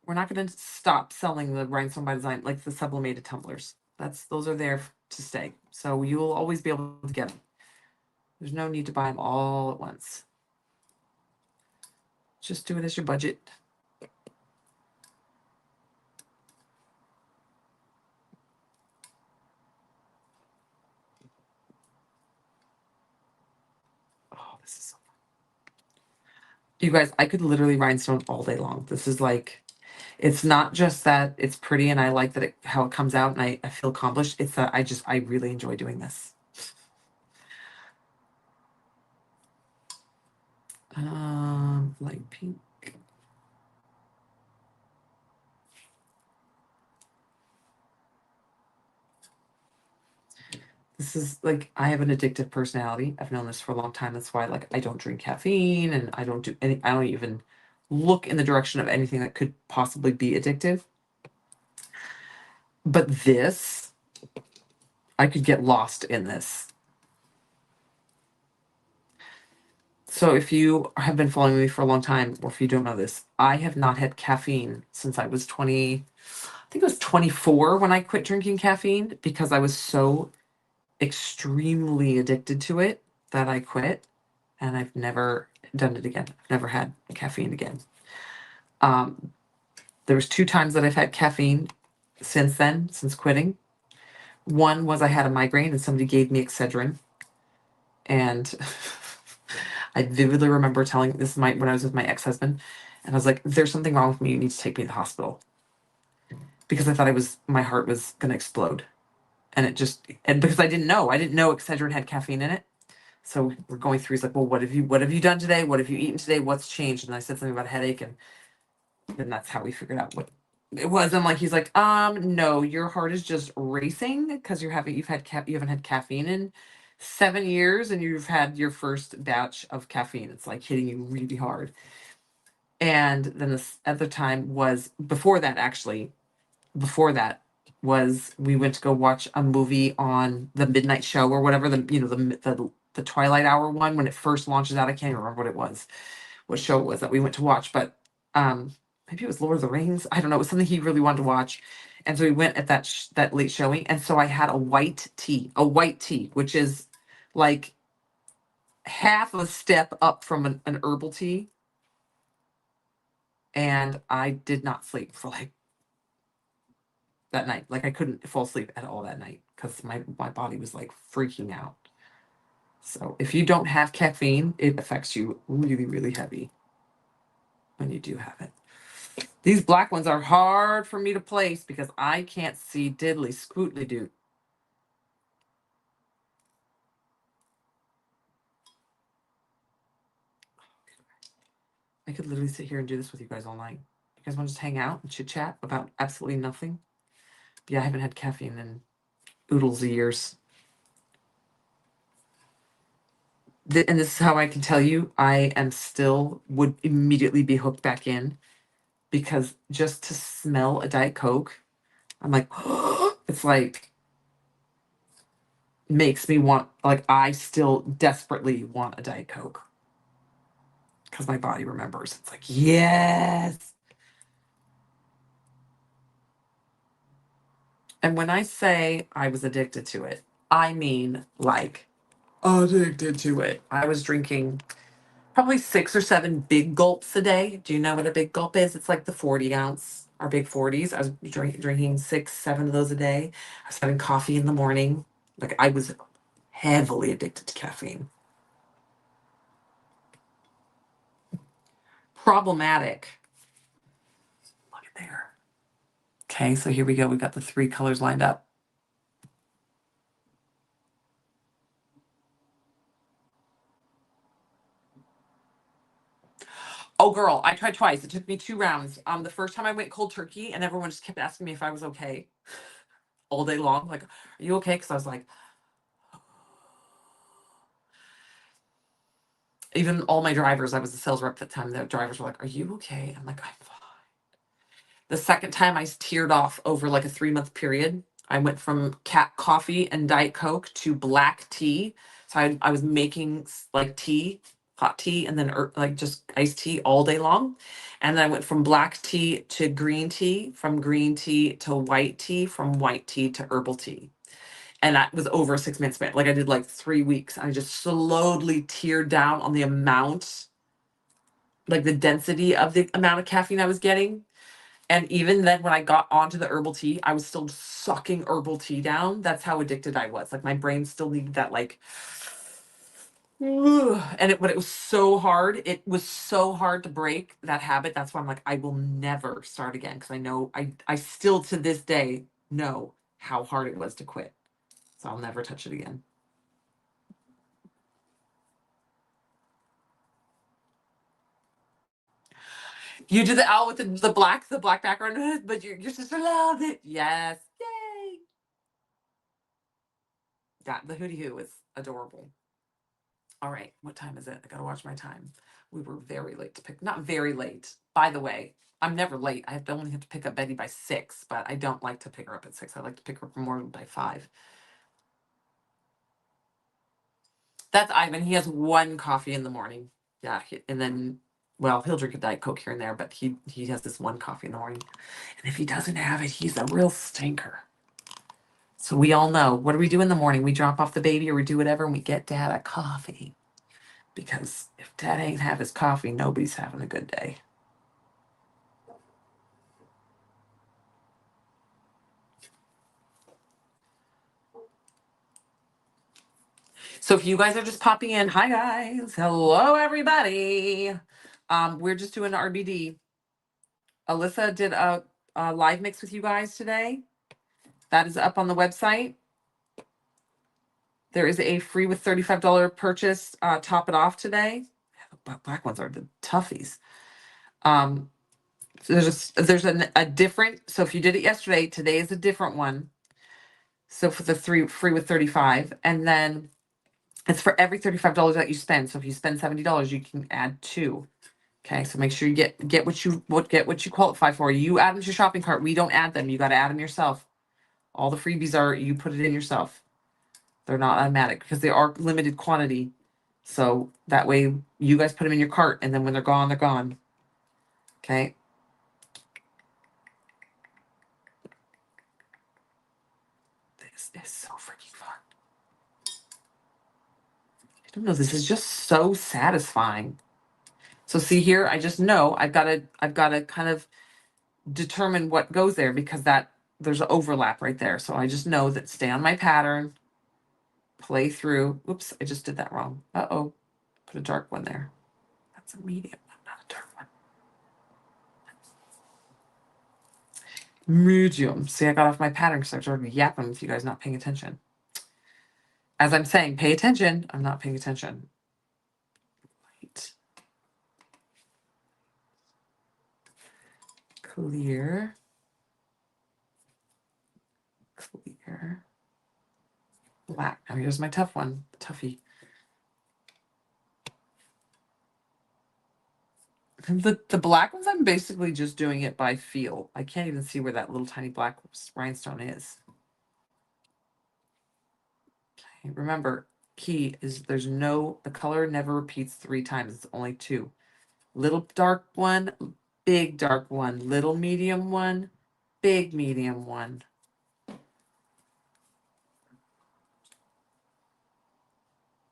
We're not going to stop selling the rhinestone by design, like the sublimated tumblers. Those are there to stay. So you will always be able to get them. There's no need to buy them all at once. Just do it as your budget. Oh, this is so fun. You guys, I could literally rhinestone all day long. This is like, it's not just that it's pretty and I like that how it comes out and I feel accomplished. It's that I really enjoy doing this. Light pink. This is like, I have an addictive personality. I've known this for a long time. That's why like I don't drink caffeine and I don't even look in the direction of anything that could possibly be addictive. But this, I could get lost in this. So if you have been following me for a long time, or if you don't know this, I have not had caffeine since I was 20, I think it was 24 when I quit drinking caffeine because I was so extremely addicted to it that I quit, and I've never done it again. I've never had caffeine again. Um, there was 2 times that I've had caffeine since then, since quitting. One was I had a migraine and somebody gave me Excedrin, and I vividly remember telling this is my when I was with my ex-husband, and I was like, "There's something wrong with me. You need to take me to the hospital," because I thought my heart was gonna explode, and and because I didn't know Excedrin had caffeine in it. So we're going through. He's like, "Well, what have you done today? What have you eaten today? What's changed?" And I said something about a headache, and then that's how we figured out what it was. And like, he's like, no, your heart is just racing because you haven't had caffeine in 7 years, and you've had your first batch of caffeine. It's like hitting you really hard." And then this other time was before that, actually. Before that was we went to go watch a movie on the midnight show or whatever, the Twilight Hour one when it first launches out. I can't even remember what show it was that we went to watch, but maybe it was Lord of the Rings. I don't know. It was something he really wanted to watch, and so we went at that late showing. And so I had a white tea, which is like half a step up from an herbal tea, and I did not sleep for like that night. Like I couldn't fall asleep at all that night because my body was like freaking out. So if you don't have caffeine, it affects you really, really heavy when you do have it. These black ones are hard for me to place because I can't see diddly scootly do. I could literally sit here and do this with you guys all night. You guys want to just hang out and chit chat about absolutely nothing? Yeah, I haven't had caffeine in oodles of years. And this is how I can tell you I am still would immediately be hooked back in because just to smell a Diet Coke, I'm like, it's like makes me want, like, I still desperately want a Diet Coke because my body remembers. It's like, yes. And when I say I was addicted to it, I mean like addicted to it. I was drinking probably 6 or 7 big gulps a day. Do you know what a big gulp is? It's like the 40 ounce, our big 40s. I was drinking 6, 7 of those a day. I was having coffee in the morning. Like I was heavily addicted to caffeine. Problematic. Look at there. Okay, so here we go. We've got the 3 colors lined up. Oh, girl, I tried twice. It took me 2 rounds. The first time I went cold turkey, and everyone just kept asking me if I was okay all day long. Like, are you okay? Because I was like, even all my drivers, I was a sales rep at the time. The drivers were like, "Are you okay?" I'm like, "I'm fine." The second time I teared off over like a 3-month period. I went from cat coffee and Diet Coke to black tea. So I was making like tea, hot tea, and then like just iced tea all day long. And then I went from black tea to green tea, from green tea to white tea, from white tea to herbal tea. And that was over a 6 month span. Like I did like 3 weeks. I just slowly teared down on the amount, like the density of the amount of caffeine I was getting. And even then, when I got onto the herbal tea, I was still sucking herbal tea down. That's how addicted I was. Like my brain still needed that, like, and but it was so hard. It was so hard to break that habit. That's why I'm like, I will never start again because I know I still to this day know how hard it was to quit. So I'll never touch it again. You did the owl with the black background, but your sister loved it. Yes, yay! Yeah, the hootie hoo is adorable. All right, what time is it? I gotta watch my time. We were very late to pick, not very late. By the way, I'm never late. Only have to pick up Betty by 6, but I don't like to pick her up at 6. I like to pick her up more by 5. That's Ivan. He has one coffee in the morning. Yeah, and then, well, he'll drink a Diet Coke here and there, but he has this one coffee in the morning. And if he doesn't have it, he's a real stinker. So we all know, what do we do in the morning? We drop off the baby or we do whatever and we get Dad a coffee. Because if Dad ain't have his coffee, nobody's having a good day. So if you guys are just popping in, hi guys, hello everybody. We're just doing RBD. Alyssa did a live mix with you guys today. That is up on the website. There is a free with $35 purchase. Top it off today. The black ones are the toughies. So there's a different. So if you did it yesterday, today is a different one. So for the free with 35, and then it's for every $35 that you spend. So if you spend $70, you can add 2. Okay, so make sure you get what you qualify for. You add them to your shopping cart. We don't add them. You got to add them yourself. All the freebies are you put it in yourself. They're not automatic because they are limited quantity. So that way you guys put them in your cart, and then when they're gone, they're gone. Okay. This is so freaking fun. I don't know. This is just so satisfying. So see here, I just know I've got to kind of determine what goes there because there's an overlap right there. So I just know that stay on my pattern, play through. Oops, I just did that wrong. Uh-oh, put a dark one there. That's a medium one, not a dark one. Medium. See, I got off my pattern because I started yapping with you guys not paying attention. As I'm saying, pay attention. I'm not paying attention. Right. Clear. Clear. Black. Now here's my tough one. Toughie. The black ones, I'm basically just doing it by feel. I can't even see where that little tiny black rhinestone is. Okay, remember, key is the color never repeats 3 times. It's only 2. Little dark one, big dark one, little medium one, big medium one.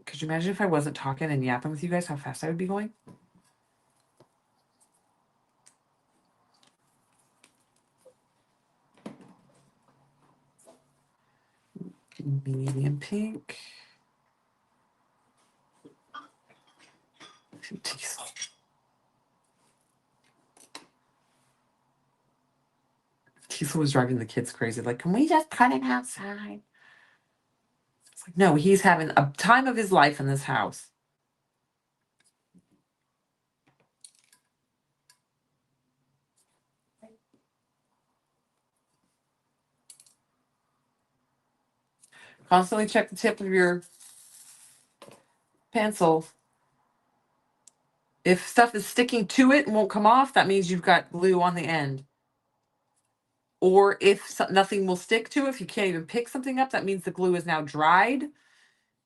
Could you imagine if I wasn't talking and yapping with you guys, how fast I would be going? Medium pink. Diesel. Diesel was driving the kids crazy. Like, can we just cut it outside? It's like, no, he's having a time of his life in this house. Constantly check the tip of your pencil. If stuff is sticking to it and won't come off, that means you've got glue on the end. Or if nothing will stick to it, if you can't even pick something up, that means the glue is now dried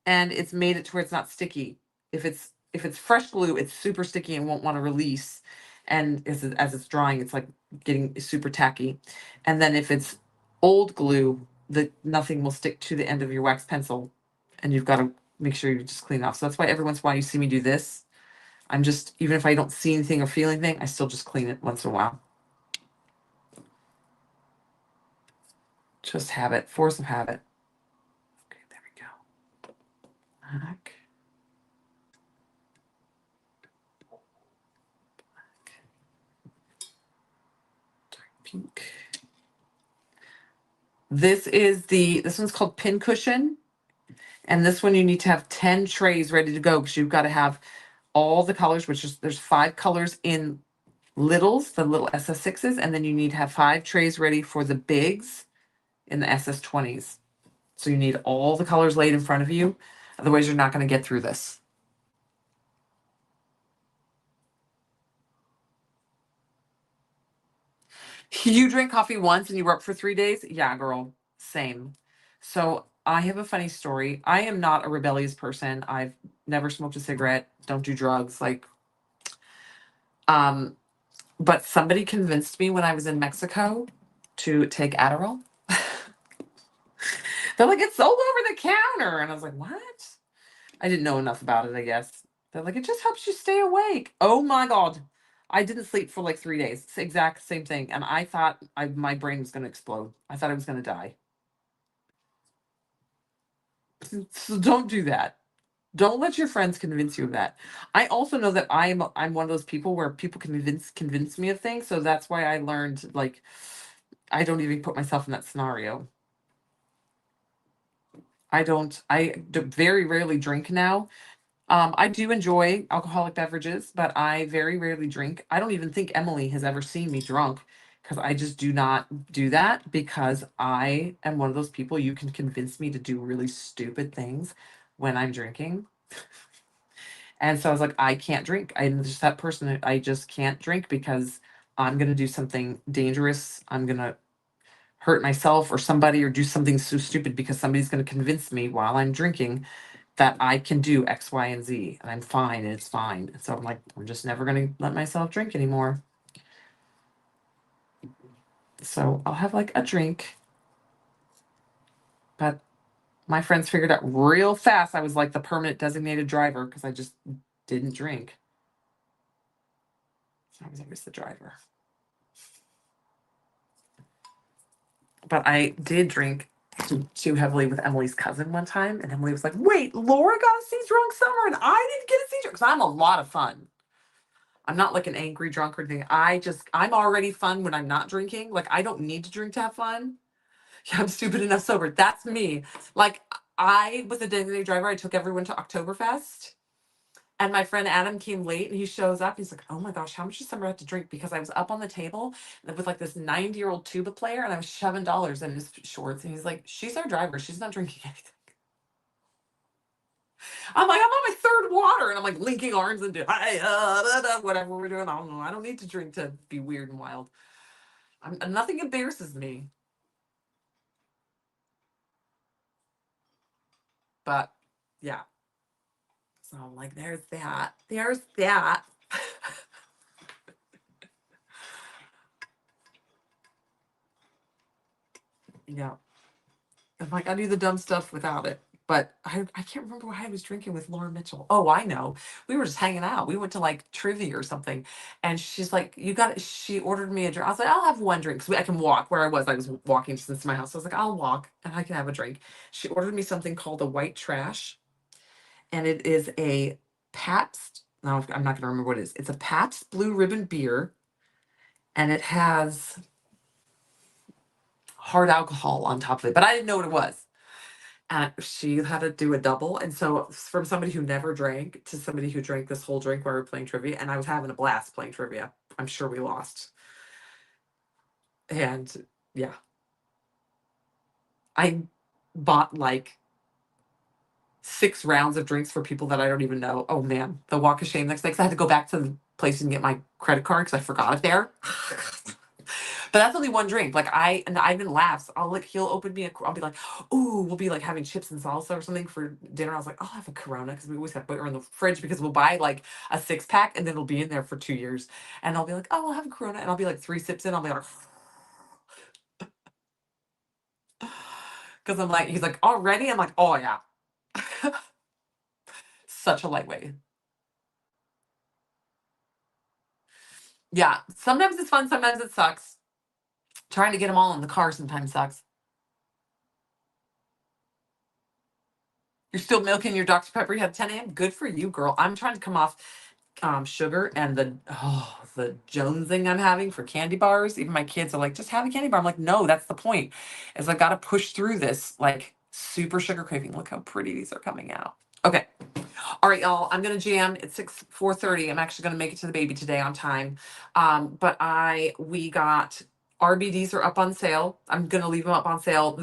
and it's made it to where it's not sticky. If it's fresh glue, it's super sticky and won't want to release. And as it's drying, it's like getting super tacky. And then if it's old glue, the nothing will stick to the end of your wax pencil, and you've got to make sure you just clean it off. So that's why every once in a while you see me do this. I'm just, even if I don't see anything or feel anything, I still just clean it once in a while. Just habit, force of habit. Okay, there we go. Black. Pink. This one's called Pin Cushion. And this one you need to have 10 trays ready to go because you've got to have all the colors, which is there's 5 colors in littles, the little SS6s, and then you need to have 5 trays ready for the bigs in the SS20s. So you need all the colors laid in front of you. Otherwise, you're not going to get through this. You drink coffee once and you were up for 3 days? Yeah, girl. Same. So I have a funny story. I am not a rebellious person. I've never smoked a cigarette, don't do drugs. Um, but somebody convinced me when I was in Mexico to take Adderall. They're like, it's sold over the counter. And I was like, what? I didn't know enough about it, I guess. They're like, it just helps you stay awake. Oh my God. I didn't sleep for like 3 days. It's the exact same thing. And I thought my brain was going to explode. I thought I was going to die. So don't do that. Don't let your friends convince you of that. I also know that I'm one of those people where people convince me of things. So that's why I learned, like, I don't even put myself in that scenario. I very rarely drink now. I do enjoy alcoholic beverages, but I very rarely drink. I don't even think Emily has ever seen me drunk because I just do not do that because I am one of those people you can convince me to do really stupid things when I'm drinking. And so I was like, I can't drink. I'm just that person. I just can't drink because I'm going to do something dangerous. I'm going to hurt myself or somebody or do something so stupid because somebody's going to convince me while I'm drinking that I can do X, Y, and Z and I'm fine and it's fine. And so I'm like, I'm just never going to let myself drink anymore. So I'll have like a drink. But my friends figured out real fast I was like the permanent designated driver because I just didn't drink. So I was always the driver. But I did drink too heavily with Emily's cousin one time, and Emily was like, "Wait, Laura got a see drunk summer, and I didn't get a see drunk because I'm a lot of fun. I'm not like an angry drunk or anything. I'm already fun when I'm not drinking. Like I don't need to drink to have fun. Yeah, I'm stupid enough sober. That's me. Like I was a designated driver. I took everyone to Oktoberfest. And my friend Adam came late and he shows up. He's like, oh my gosh, how much does Summer have to drink? Because I was up on the table with like this 90-year-old tuba player and I was shoving dollars in his shorts. And he's like, she's our driver. She's not drinking anything. I'm like, I'm on my third water. And I'm like linking arms and doing, whatever we're doing. I don't know. I don't need to drink to be weird and wild. Nothing embarrasses me. But yeah. So I'm like, there's that. There's that. Yeah. I'm like, I do the dumb stuff without it. But I can't remember why I was drinking with Laura Mitchell. Oh, I know. We were just hanging out. We went to like trivia or something. And she's like, she ordered me a drink. I was like, I'll have one drink. So I can walk where I was walking since my house. I was like, I'll walk and I can have a drink. She ordered me something called a white trash. And it is a Pabst. No, I'm not going to remember what it is. It's a Pabst Blue Ribbon beer. And it has hard alcohol on top of it. But I didn't know what it was. And she had to do a double. And so from somebody who never drank to somebody who drank this whole drink while we were playing trivia, and I was having a blast playing trivia. I'm sure we lost. And yeah, I bought like 6 rounds of drinks for people that I don't even know. Oh man, the walk of shame next day, because I had to go back to the place and get my credit card because I forgot it there. But that's only one drink. Like and Ivan laughs. He'll open me I'll be like, ooh, we'll be like having chips and salsa or something for dinner. I was like, I'll have a Corona because we always have beer in the fridge because we'll buy like a 6-pack and then it'll be in there for 2 years. And I'll be like, oh, I'll have a Corona, and I'll be like 3 sips in. I'll be like, because I'm like, he's like, already? I'm like, oh yeah, such a lightweight. Yeah, sometimes it's fun, sometimes it sucks. Trying to get them all in the car sometimes sucks. You're still milking your Dr. Pepper. You have 10 a.m. Good for you, girl. I'm trying to come off sugar and the jonesing I'm having for candy bars. Even my kids are like, just have a candy bar. I'm like, no, that's the point. Is I've got to push through this like super sugar craving. Look how pretty these are coming out. Okay. All right, y'all. I'm gonna jam. It's 4:30. I'm actually gonna make it to the baby today on time. But we got RBDs are up on sale. I'm gonna leave them up on sale.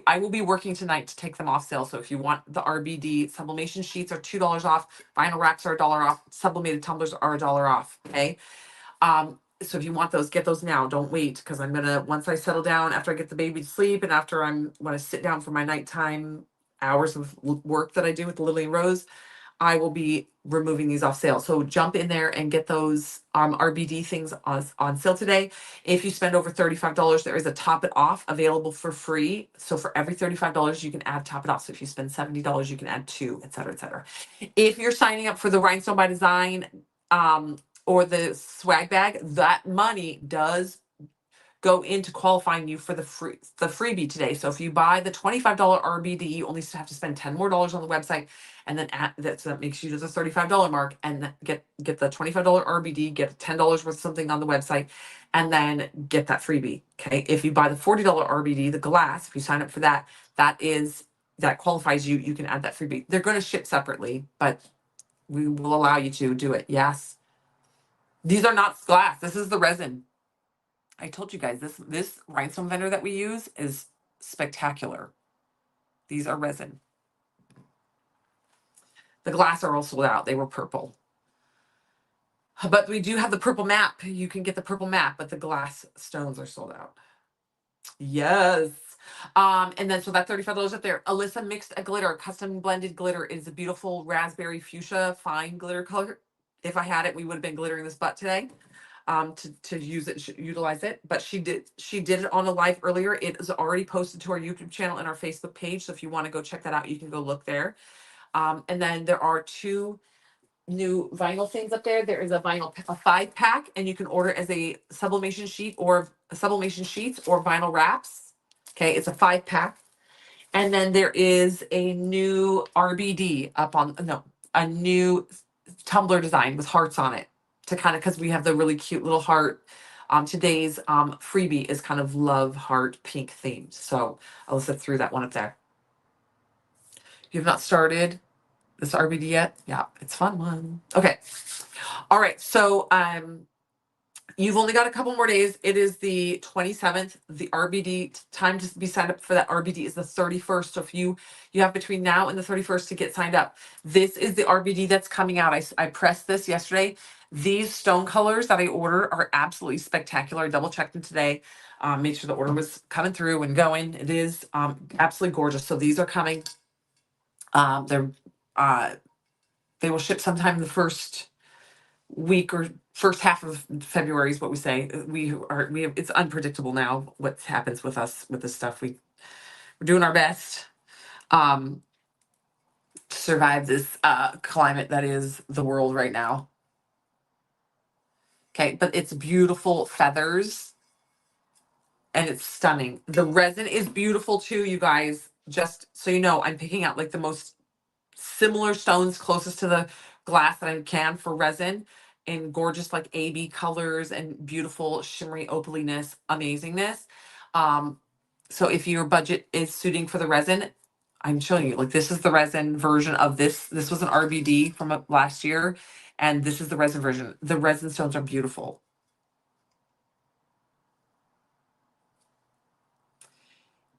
I will be working tonight to take them off sale. So if you want the RBD sublimation sheets are $2 off. Vinyl racks are $1 off. Sublimated tumblers are $1 off. Okay. So if you want those, get those now. Don't wait, because I'm gonna, once I settle down after I get the baby to sleep and after when I sit down for my nighttime hours of work that I do with Lily and Rose, I will be removing these off sale. So jump in there and get those RBD things on sale today. If you spend over $35, there is a top it off available for free. So for every $35, you can add top it off. So if you spend $70, you can add 2, et cetera, et cetera. If you're signing up for the Rhinestone by Design or the swag bag, that money does go into qualifying you for the freebie today. So if you buy the $25 RBD, you only have to spend $10 more on the website, and then so that makes you to the $35 mark, and get the $25 RBD, get $10 worth of something on the website, and then get that freebie. Okay. If you buy the $40 RBD, the glass, if you sign up for that, that qualifies you. You can add that freebie. They're going to ship separately, but we will allow you to do it. Yes. These are not glass. This is the resin. I told you guys this rhinestone vendor that we use is spectacular. These are resin. The glass are all sold out. They were purple. But we do have the purple map. You can get the purple map, but the glass stones are sold out. Yes. And then so that $35 up there. Alyssa mixed a glitter, custom blended glitter. It is a beautiful raspberry fuchsia fine glitter color. If I had it, we would have been glittering this butt today. To utilize it, but she did it on a live earlier. It is already posted to our YouTube channel and our Facebook page, so if you want to go check that out, you can go look there. And then there are 2 new vinyl things up there. There is a 5-pack, and you can order as a sublimation sheet or sublimation sheets or vinyl wraps. Okay, it's a 5-pack. And then there is a new RBD a new tumbler design with hearts on it, to kind of, because we have the really cute little heart. Today's freebie is kind of love heart pink themed. So Alyssa threw that one up there. You have not started this RBD yet? Yeah, it's a fun one. Okay. All right. So you've only got a couple more days. It is the 27th. The RBD time to be signed up for that RBD is the 31st. So if you have between now and the 31st to get signed up. This is the RBD that's coming out. I pressed this yesterday. These stone colors that I ordered are absolutely spectacular. I double checked them today. Made sure the order was coming through and going. It is absolutely gorgeous. So these are coming. They will ship sometime in the first week or first half of February is what we say. It's unpredictable now what happens with us with this stuff. We're doing our best to survive this climate that is the world right now. Okay, but it's beautiful feathers and it's stunning. The resin is beautiful too, you guys. Just so you know, I'm picking out like the most similar stones closest to the glass that I can for resin, in gorgeous like AB colors and beautiful shimmery opaliness, amazingness. So if your budget is suiting for the resin, I'm showing you, like, this is the resin version of this. This was an RBD from last year, and this is the resin version. The resin stones are beautiful.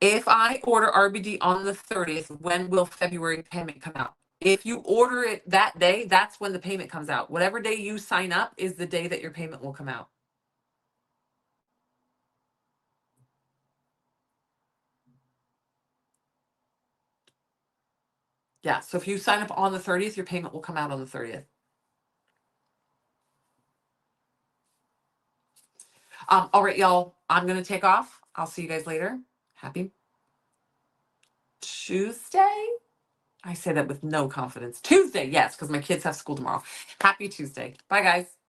If I order RBD on the 30th, when will February payment come out? If you order it that day, that's when the payment comes out. Whatever day you sign up is the day that your payment will come out. Yeah, so if you sign up on the 30th, your payment will come out on the 30th. All right, y'all, I'm going to take off. I'll see you guys later. Happy Tuesday. I say that with no confidence. Tuesday, yes, because my kids have school tomorrow. Happy Tuesday. Bye, guys.